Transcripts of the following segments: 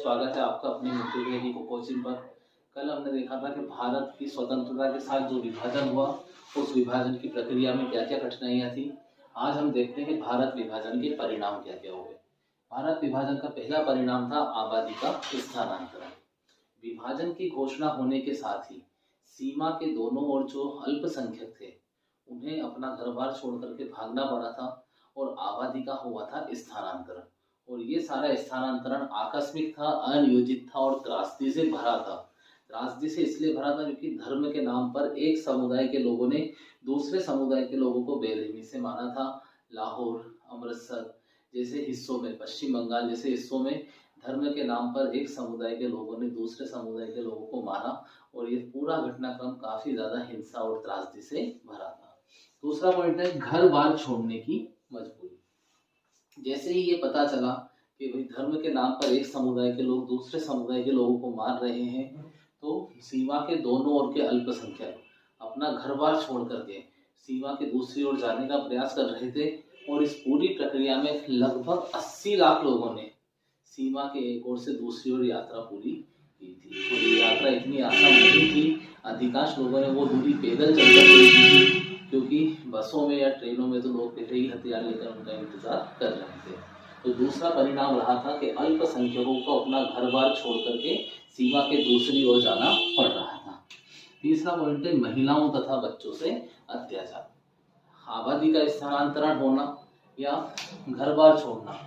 स्वागत है आपका अपनी मित्रता की कोचिंग पर। कल हमने देखा था कि भारत की स्वतंत्रता के साथ जो विभाजन हुआ, उस विभाजन की प्रक्रिया में क्या क्या कठिनाइयाँ थी। आज हम देखते हैं कि भारत विभाजन के परिणाम क्या क्या हुए। भारत विभाजन का पहला परिणाम था आबादी का स्थानांतरण। विभाजन की घोषणा होने के साथ ही सीमा के दोनों ओर जो अल्पसंख्यक थे उन्हें अपना घर बार छोड़ करके भागना पड़ा था और आबादी का हुआ था स्थानांतरण। और ये सारा स्थानांतरण आकस्मिक था, अनियोजित था और त्रासदी से भरा था। त्रासदी से इसलिए भरा था क्योंकि धर्म के नाम पर एक समुदाय के लोगों ने दूसरे समुदाय के लोगों को बेरहमी से मारा था। लाहौर, अमृतसर जैसे हिस्सों में, पश्चिम बंगाल जैसे हिस्सों में धर्म के नाम पर एक समुदाय के लोगों ने दूसरे समुदाय के लोगों को मारा और ये पूरा घटनाक्रम काफी ज्यादा हिंसा और त्रासदी से भरा था। दूसरा पॉइंट है घर बार छोड़ने की मजबूरी। जैसे ही ये पता चला कि भाई धर्म के नाम पर एक समुदाय के लोग दूसरे समुदाय के लोगों को मार रहे हैं, तो सीमा के दोनों ओर के अल्पसंख्यक अपना घर बार छोड़ करके सीमा के दूसरी ओर जाने का प्रयास कर रहे थे। और इस पूरी प्रक्रिया में लगभग 80 लाख लोगों ने सीमा के एक ओर से दूसरी ओर यात्रा पूरी की थी। और ये यात्रा इतनी आसान नहीं थी, अधिकांश लोगों ने वो दूरी पैदल चलकर तय की थी, क्योंकि बसों में या ट्रेनों में तो लोग पहले ही हथियार लेकर उनका इंतजार कर रहे थे। तो दूसरा परिणाम रहा था कि अल्पसंख्यकों को अपना घर बार छोड़ करके सीमा के दूसरी ओर जाना पड़ रहा था। तीसरा पॉइंट है महिलाओं तथा बच्चों से अत्याचार। आबादी का स्थानांतरण होना या घर बार छोड़ना,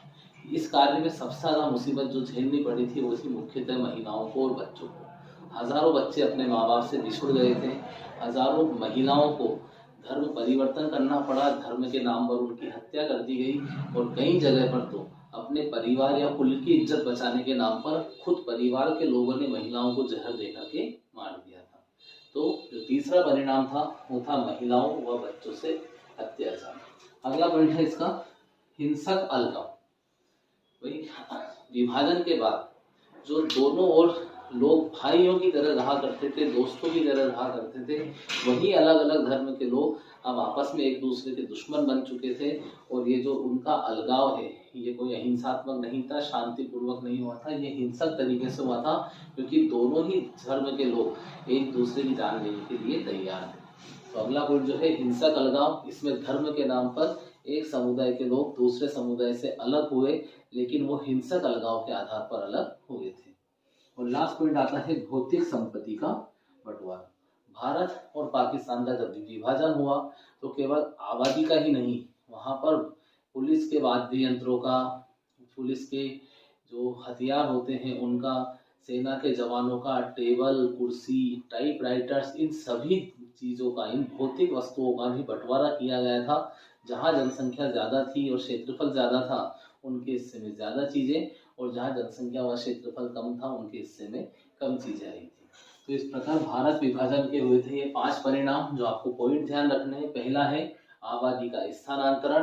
इस कार्य में सबसे ज्यादा मुसीबत जो झेलनी पड़ी थी वो थी मुख्यतः महिलाओं को और बच्चों को। हजारों बच्चे अपने माँ बाप से बिछुड़ गए थे। हजारों महिलाओं को धर्म परिवर्तन करना पड़ा, धर्म के नाम पर उनकी हत्या कर दी गई और कई जगह पर तो अपने परिवार या कुल की इज्जत बचाने के नाम पर खुद परिवार के लोगों ने महिलाओं को जहर दे करके मार दिया था। तो जो तीसरा परिणाम था वो था महिलाओं व बच्चों से अत्याचार। अगला पॉइंट है इसका हिंसक अलगाव। वही विभाजन के बाद जो दोनों ओर लोग भाइयों की तरह रहा करते थे, दोस्तों की तरह रहा करते थे, वही अलग अलग धर्म के लोग अब आपस में एक दूसरे के दुश्मन बन चुके थे। और ये जो उनका अलगाव है ये कोई अहिंसात्मक नहीं था, शांतिपूर्वक नहीं हुआ था, ये हिंसक तरीके से हुआ था, क्योंकि दोनों ही धर्म के लोग एक दूसरे की जान लेने के लिए तैयार थे। तो अगला पॉइंट जो है हिंसक अलगाव। इसमें धर्म के नाम पर एक समुदाय के लोग दूसरे समुदाय से अलग हुए, लेकिन वो हिंसक अलगाव के आधार पर अलग हुए थे। और लास्ट पॉइंट आता है भौतिक संपत्ति का बंटवारा। भारत और पाकिस्तान का जब विभाजन हुआ तो केवल आबादी का ही नहीं, वहां पर पुलिस के वाद्य यंत्रों का, पुलिस के जो हथियार होते हैं उनका, सेना के जवानों का टेबल, कुर्सी, टाइपराइटर्स, इन सभी चीजों का, इन भौतिक वस्तुओं का भी बंटवारा किया गया था। जहाँ जनसंख्या ज्यादा थी और क्षेत्रफल ज्यादा था उनके हिस्से में ज्यादा चीजें, और जहाँ जनसंख्या व क्षेत्रफल कम था उनके हिस्से में कम चीजें आई थी। तो इस प्रकार भारत विभाजन के हुए थे ये 5 परिणाम जो आपको पॉइंट ध्यान रखने हैं। पहला है आबादी का स्थानांतरण,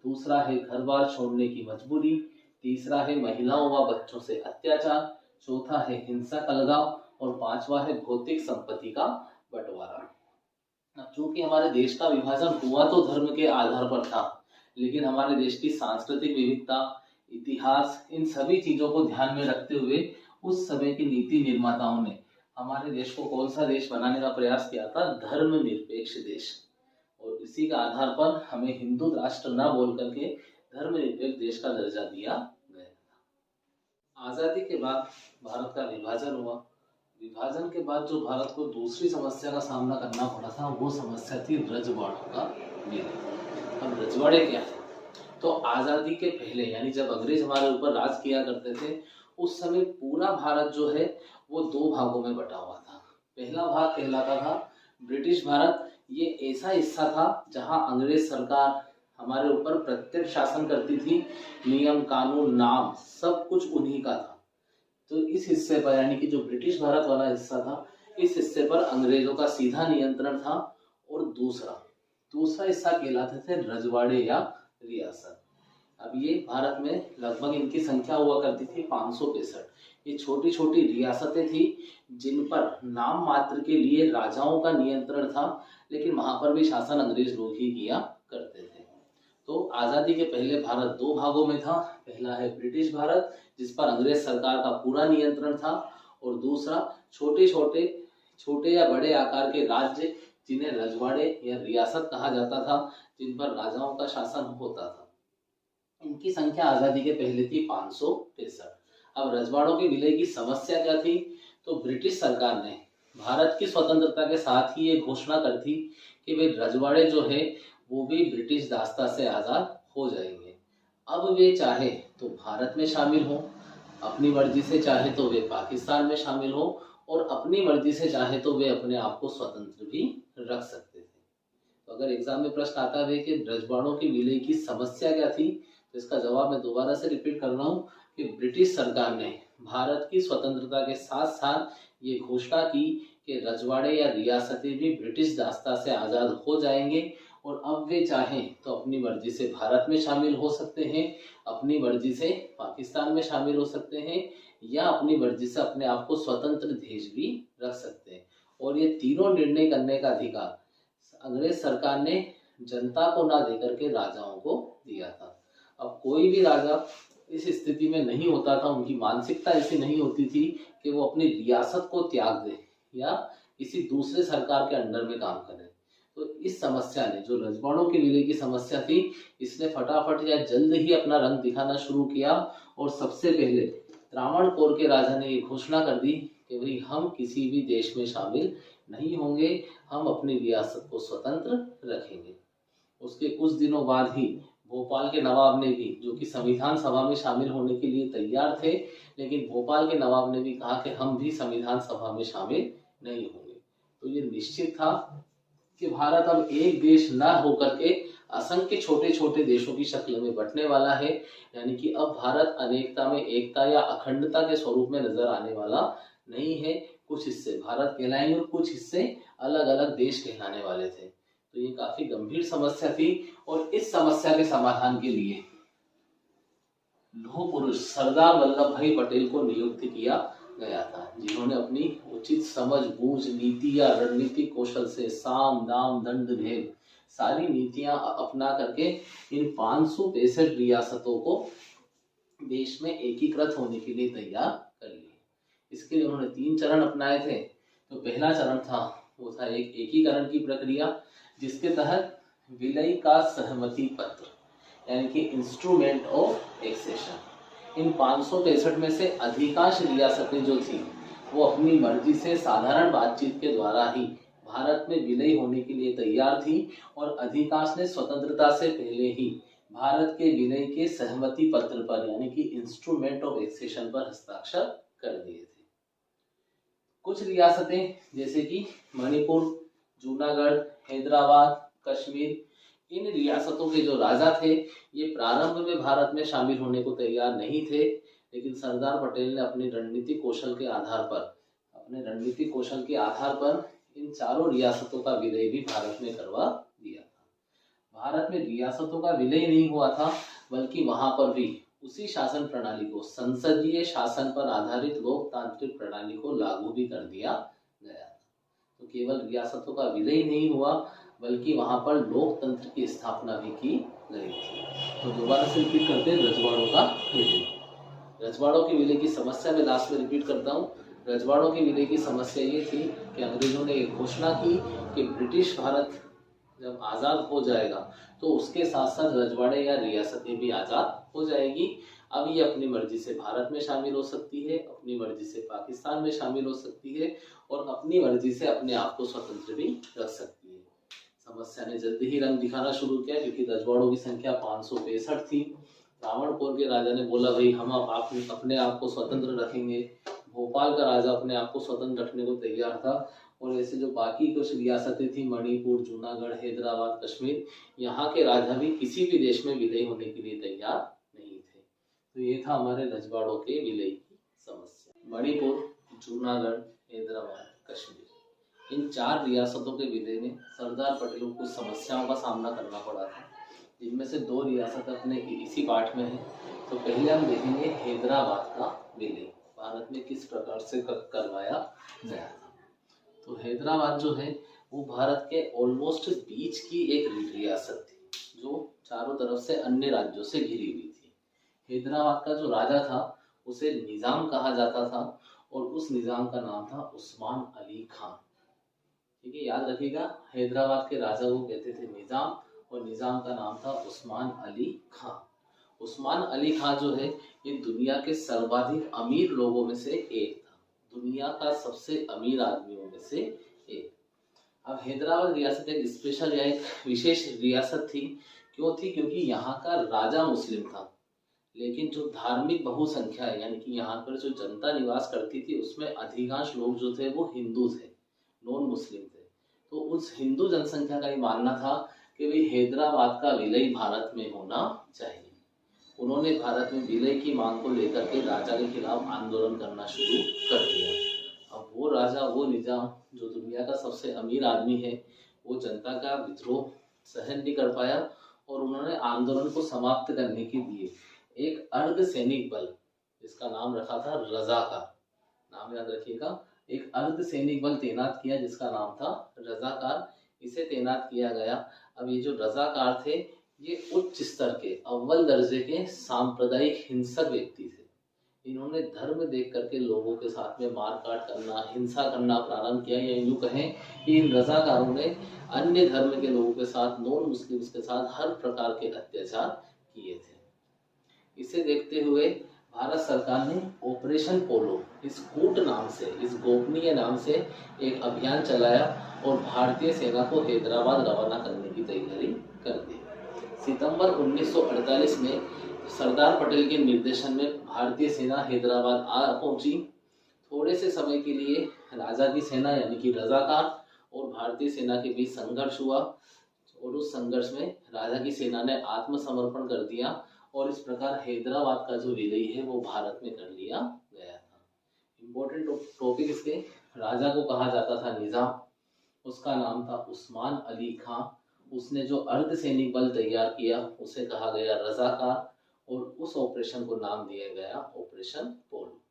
दूसरा है घर बार छोड़ने की मजबूरी, तीसरा है महिलाओं व बच्चों से अत्याचार, चौथा है हिंसक अलगाव और पांचवा है भौतिक संपत्ति का बंटवारा। चूंकि हमारे देश का विभाजन हुआ तो धर्म के आधार पर था, लेकिन हमारे देश की सांस्कृतिक विविधता, इतिहास, इन सभी चीजों को ध्यान में रखते हुए उस समय की नीति निर्माताओं ने हमारे देश को कौन सा देश बनाने का प्रयास किया था? धर्मनिरपेक्ष देश। और इसी के आधार पर हमें हिंदू राष्ट्र न बोल करके धर्मनिरपेक्ष देश का दर्जा दिया गया था। आजादी के बाद भारत का विभाजन हुआ। विभाजन के बाद जो भारत को दूसरी समस्या का सामना करना पड़ा था वो समस्या थी रजवाड़ों का विरोध। अब रजवाड़े क्या थे? तो आजादी के पहले यानी जब अंग्रेज हमारे ऊपर राज किया करते थे उस समय पूरा भारत जो है वो 2 भागों में बटा हुआ था। पहला भाग कहलाता था ब्रिटिश भारत। ये ऐसा हिस्सा था जहां अंग्रेज सरकार हमारे ऊपर प्रत्यक्ष शासन करती थी, नियम कानून नाम सब कुछ उन्हीं का था। तो इस हिस्से पर यानी कि जो ब्रिटिश भारत वाला हिस्सा था, इस हिस्से पर अंग्रेजों का सीधा नियंत्रण था। और दूसरा हिस्सा कहलाते थे रजवाड़े या रियासत। अब ये भारत में लगभग इनकी संख्या हुआ करती थी 565। ये छोटी छोटी रियासतें थी जिन पर नाम मात्र के लिए राजाओं का नियंत्रण था, लेकिन वहां पर भी शासन अंग्रेज लोग ही किया करते थे। तो आजादी के पहले भारत 2 भागों में था। पहला है ब्रिटिश भारत जिस पर अंग्रेज सरकार का पूरा नियंत्रण था, और दूसरा छोटे या बड़े आकार के राज्य जिन्हें रजवाड़े या रियासत कहा जाता था, जिन पर राजाओं का शासन होता था। इनकी संख्या आजादी के पहले थी 563। अब रजवाड़ों के विलय की समस्या क्या थी? तो ब्रिटिश सरकार ने भारत की स्वतंत्रता के साथ ही ये घोषणा कर दी कि वे रजवाड़े जो है वो भी ब्रिटिश दास्ता से आजाद हो जाएंगे। अब वे चाहे तो भारत में शामिल हो, अपनी मर्जी से चाहे तो वे पाकिस्तान में शामिल हो, और अपनी मर्जी से चाहे तो वे अपने आप को स्वतंत्र भी रख सकते थे। तो अगर एग्जाम में प्रश्न आता है कि रजवाड़ों के विलय की समस्या क्या थी, तो इसका जवाब मैं दोबारा से रिपीट कर रहा हूँ कि ब्रिटिश सरकार ने भारत की स्वतंत्रता के साथ साथ ये घोषणा की कि रजवाड़े या रियासतें भी ब्रिटिश दास्ता से आज़ाद हो जाएंगे, और अब वे चाहें तो अपनी मर्जी से भारत में शामिल हो सकते हैं, अपनी मर्जी से पाकिस्तान में शामिल हो सकते हैं, या अपनी मर्जी से अपने आप को स्वतंत्र देश भी रख सकते हैं। और ये तीनों निर्णय करने का अधिकार अंग्रेज सरकार ने जनता को ना देकर के राजाओं को दिया था। अब कोई भी राजा इस स्थिति में नहीं होता था, उनकी मानसिकता ऐसी नहीं होती थी कि वो अपनी रियासत को त्याग दे या किसी दूसरे सरकार के अंडर में काम करे। तो इस समस्या ने, जो रजवाड़ों के विलय की समस्या थी, इसने फटाफट या जल्द ही अपना रंग दिखाना शुरू किया, और सबसे पहले त्रावणकोर के राजा ने ये घोषणा कर दी कि भाई हम किसी भी देश में शामिल नहीं होंगे, हम अपनी रियासत को स्वतंत्र रखेंगे। उसके कुछ दिनों बाद ही भोपाल के नवाब ने भी, जो कि संविधान सभा में शामिल होने के लिए तैयार थे, लेकिन भोपाल के नवाब ने भी कहा कि हम भी संविधान सभा में शामिल नहीं होंगे। तो ये निश्चित था कि भारत अब एक देश न होकर के असंख्य छोटे छोटे देशों की शक्ल में बंटने वाला है। यानी कि अब भारत अनेकता में एकता या अखंडता के स्वरूप में नजर आने वाला नहीं है। कुछ हिस्से भारत कहलाएंगे और कुछ हिस्से अलग अलग देश कहलाने वाले थे। तो ये काफी गंभीर समस्या थी, और इस समस्या के समाधान के लिए लौह पुरुष सरदार वल्लभ भाई पटेल को नियुक्त किया गया था, जिन्होंने अपनी उचित समझ बूझ, नीति या रणनीतिक कौशल से साम दाम दंड भेद सारी नीतियां अपना करके इन 565 रियासतों को देश में एकीकृत होने के लिए तैयार कर लिया। इसके लिए उन्होंने 3 चरण अपनाए थे। तो पहला चरण था, वो था एक एकीकरण की प्रक्रिया, जिसके तहत विलय का सहमति पत्र यानी कि इंस्ट्रूमेंट ऑफ एक्सेशन, इन 565 में से अधिकांश रियासतें जो थी वो अपनी मर्जी से साधारण बातचीत के द्वारा ही भारत में विलय होने के लिए तैयार थी, और अधिकांश ने स्वतंत्रता से पहले ही भारत के विलय के सहमति पत्र पर यानी कि इंस्ट्रूमेंट ऑफ एक्सेशन पर हस्ताक्षर कर दिए थे। कुछ रियासतें जैसे कि मणिपुर, जूनागढ़, हैदराबाद, कश्मीर, इन रियासतों के जो राजा थे ये प्रारंभ में भारत में शामिल होने को तैयार नहीं थे, लेकिन सरदार पटेल ने अपनी रणनीतिक कौशल के आधार पर इन चारों रियासतों का विलय भी भारत में करवा दिया था। भारत में रियासतों का विलय नहीं हुआ था, बल्कि वहां पर भी उसी शासन प्रणाली को, संसदीय शासन पर आधारित लोकतांत्रिक प्रणाली को लागू भी कर दिया गया। तो केवल रियासतों का विलय नहीं हुआ, बल्कि वहां पर लोकतंत्र की स्थापना भी की गई थी। तो दोबारा से रिपीट करते हैं रजवाड़ों का विलय। रजवाड़ों के विलय की समस्या में लास्ट में रिपीट करता हूँ। रजवाड़ों के विलय की समस्या ये थी कि अंग्रेजों ने एक घोषणा की कि ब्रिटिश भारत जब आज़ाद हो जाएगा तो उसके साथ साथ रजवाड़े या रियासतें भी आज़ाद हो जाएगी। अब ये अपनी मर्जी से भारत में शामिल हो सकती है, अपनी मर्जी से पाकिस्तान में शामिल हो सकती है, और अपनी मर्जी से अपने आप को स्वतंत्र भी रख सकती है। समस्या ने जल्दी ही रंग दिखाना शुरू किया, क्योंकि रजवाड़ों की संख्या 565 थी। त्रावणकोर के राजा ने बोला भाई हम अपने आप को स्वतंत्र रखेंगे। भोपाल का राजा अपने आप को स्वतंत्र रखने को तैयार था, और ऐसे जो बाकी कुछ रियासतें थी, मणिपुर, जूनागढ़, हैदराबाद, कश्मीर, यहाँ के राजा भी किसी भी देश में विलय होने के लिए तैयार नहीं थे। तो ये था हमारे रजवाड़ों के विलय की समस्या। मणिपुर, जूनागढ़, हैदराबाद, कश्मीर, इन 4 रियासतों के विलय में सरदार पटेल को कुछ समस्याओं का सामना करना पड़ा था, जिनमें से 2 रियासत अपने इसी पाठ में है। तो पहले हम देखेंगे हैदराबाद का विलय भारत में किस प्रकार से करवाया गया था। तो हैदराबाद जो है वो भारत के ऑलमोस्ट बीच की एक रियासत थी, जो चारों तरफ से अन्य राज्यों से घिरी हुई थी। हैदराबाद का जो राजा था उसे निज़ाम कहा जाता था और उस निज़ाम का नाम था उस्मान अली खान। ठीक है, याद रखिएगा, हैदराबाद के राजा को कहते थे निज़ाम और निज़ाम का नाम था उस्मान अली खान। उस्मान अली खान जो है ये दुनिया के सर्वाधिक अमीर लोगों में से एक था, दुनिया का सबसे अमीर आदमियों में से एक। अब हैदराबाद रियासत एक स्पेशल या एक विशेष रियासत थी। क्यों थी? क्योंकि यहाँ का राजा मुस्लिम था, लेकिन जो धार्मिक बहुसंख्या है यानी कि यहाँ पर जो जनता निवास करती थी उसमें अधिकांश लोग जो थे वो हिंदू थे, नॉन मुस्लिम थे। तो उस हिंदू जनसंख्या का ये मानना था कि भाई हैदराबाद का विलय भारत में होना चाहिए। उन्होंने भारत में विलय की मांग को लेकर के राजा के खिलाफ आंदोलन करना शुरू कर दिया। अब वो राजा, वो निजाम जो दुनिया का सबसे अमीर आदमी है, वो जनता का विद्रोह सहन नहीं कर पाया और उन्होंने आंदोलन को समाप्त करने के लिए एक अर्ध सैनिक बल, जिसका नाम रखा था रजाकार, नाम याद रखिएगा, एक अर्ध सैनिक बल तैनात किया जिसका नाम था रजाकार। इसे तैनात किया गया। अब ये जो रजाकार थे ये उच्च स्तर के अव्वल दर्जे के सांप्रदायिक हिंसक व्यक्ति थे। इन्होंने धर्म देख करके लोगों के साथ में मारकाट करना, हिंसा करना प्रारंभ किया, या यूं कहें कि इन रजाकारों ने अन्य धर्म के लोगों के साथ, नॉन मुस्लिम्स के साथ हर प्रकार के अत्याचार किए थे। इसे देखते हुए भारत सरकार ने ऑपरेशन पोलो, इस कूट नाम से, इस गोपनीय नाम से एक अभियान चलाया और भारतीय सेना को हैदराबाद रवाना करने की तैयारी कर दी। सितंबर 1948 में सरदार पटेल के निर्देशन में भारतीय सेना हैदराबाद आ पहुंची। थोड़े से समय के लिए राजा की सेना यानी कि रजाकार और भारतीय सेना के बीच संघर्ष हुआ और उस संघर्ष में राजा की सेना ने आत्मसमर्पण कर दिया और इस प्रकार हैदराबाद का जो विलय है वो भारत में कर लिया गया था। इम्पोर्टेंट टॉपिक इसके, राजा को कहा जाता था निजाम, उसका नाम था उस्मान अली खान, उसने जो अर्ध सैनिक बल तैयार किया उसे कहा गया रजाकार और उस ऑपरेशन को नाम दिया गया ऑपरेशन पोलो।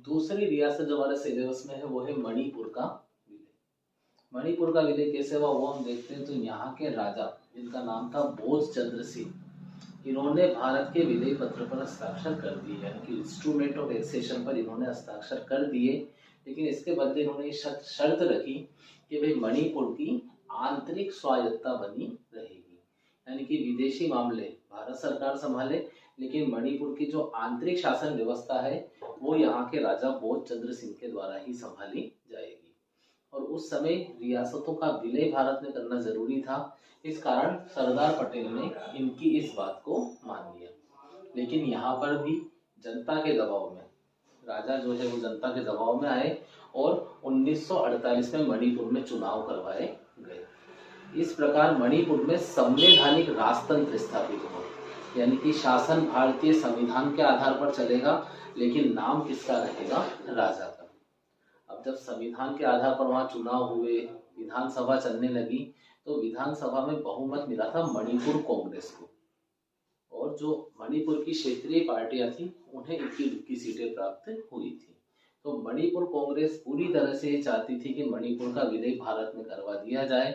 दूसरी रियासत जो हमारे सिलेबस में है वो है मणिपुर का विलय। मणिपुर का विलय कैसे हुआ वो हम देखते हैं। तो यहाँ के राजा जिनका नाम था बोध चंद्र सिंह, इन्होंने भारत के विलय पत्र पर हस्ताक्षर कर दिए, यानी कि इंस्ट्रूमेंट ऑफ एक्सेशन पर इन्होंने हस्ताक्षर कर दिए, लेकिन इसके बदले इन्होंने शर्त रखी कि भाई मणिपुर की आंतरिक स्वायत्तता बनी रहेगी, यानी कि विदेशी मामले भारत सरकार संभाले, लेकिन मणिपुर की जो आंतरिक शासन व्यवस्था है वो यहाँ के राजा बोध चंद्र सिंह के द्वारा ही संभाली जाएगी। और उस समय रियासतों का विलय भारत में करना जरूरी था, इस कारण सरदार पटेल ने इनकी इस बात को मान लिया। लेकिन यहाँ पर भी जनता के दबाव में राजा जो है वो जनता के दबाव में आए और 1948 में मणिपुर में चुनाव करवाए गए। इस प्रकार मणिपुर में संवैधानिक राजतंत्र स्थापित हुआ, यानी कि शासन भारतीय संविधान के आधार पर चलेगा, लेकिन नाम किसका रहेगा? राजा का। अब जब संविधान के आधार पर वहां चुनाव हुए, विधानसभा चलने लगी, तो विधानसभा में बहुमत मिला था मणिपुर कांग्रेस को, और जो मणिपुर की क्षेत्रीय पार्टियां थी उन्हें 21 सीटें प्राप्त हुई थी। तो मणिपुर कांग्रेस पूरी तरह से चाहती थी कि मणिपुर का विलय भारत में करवा दिया जाए,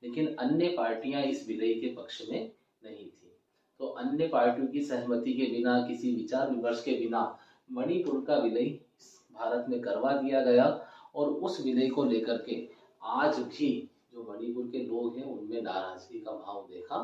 लेकिन अन्य पार्टियां इस विलय के पक्ष में नहीं थी। तो अन्य पार्टियों की सहमति के बिना, किसी विचार विमर्श के बिना मणिपुर का विलय भारत में करवा दिया गया और उस विलय को लेकर के आज भी जो मणिपुर के लोग हैं उनमें नाराजगी का भाव देखा